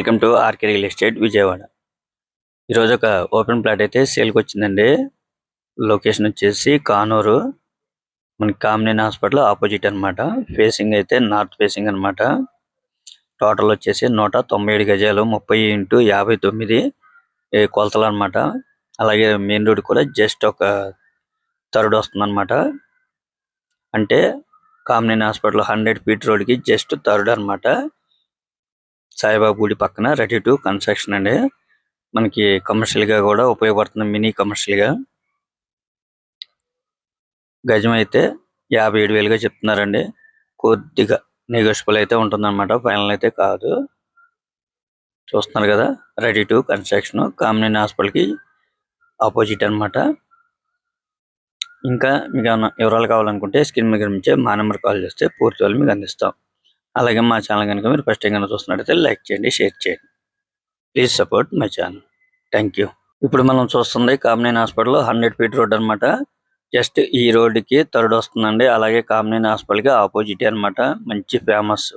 Welcome to RK real estate Vijayawada. ఈరోజు ఒక open plot అయితే సేల్కి వచ్చిందండి. లొకేషన్ వచ్చేసి కానూరు, మనకి కామినేని హాస్పిటల్ ఆపోజిట్ అన్నమాట. ఫేసింగ్ అయితే నార్త్ ఫేసింగ్ అన్నమాట. టోటల్ వచ్చేసి 197 గజాలు 30x59 కొలతలు అన్నమాట. అలాగే మెయిన్ రోడ్ కూడా జస్ట్ ఒక థర్డ్ వస్తుంది అన్నమాట. అంటే కామినేని హాస్పిటల్ 100 ఫీట్ రోడ్ కి జస్ట్ థర్డ్ అన్నమాట. సాయిబాబా గుడి పక్కన రెడీ టు కన్స్ట్రక్షన్ అండి. మనకి కమర్షియల్ గా కూడా ఉపయోగపడుతుంది, మినీ కమర్షియల్ గా. గజం అయితే 57,000గా చెప్తున్నారండి. కొద్దిగా నెగోషియబుల్ అయితే ఉంటుందన్నమాట, ఫైనల్ అయితే కాదు. చూస్తున్నారు కదా, ready to construction, Kamineni hospital కి ఆపోజిట్ అన్నమాట. ఇంకా మీకు ఏమైనా వివరాలు కావాలనుకుంటే స్క్రీన్ మీద కనిపించే మా నెంబర్ కాల్ చేస్తే పూర్తి వాళ్ళు మీకు అందిస్తాం. అలాగే మా ఛానల్ కనుక మీరు ఫస్ట్ టైం కనుక చూస్తున్నట్టయితే లైక్ చేయండి, షేర్ చేయండి. Please support my channel. Thank you. ఇప్పుడు మనం చూస్తుంది కామినేని హాస్పిటల్ 100 ఫీట్ రోడ్ అన్నమాట. జస్ట్ ఈ రోడ్ కి థర్డ్ వస్తుందండి. అలాగే కామినేని హాస్పిటల్ కి ఆపోజిట్ అన్నమాట. మంచి ఫేమస్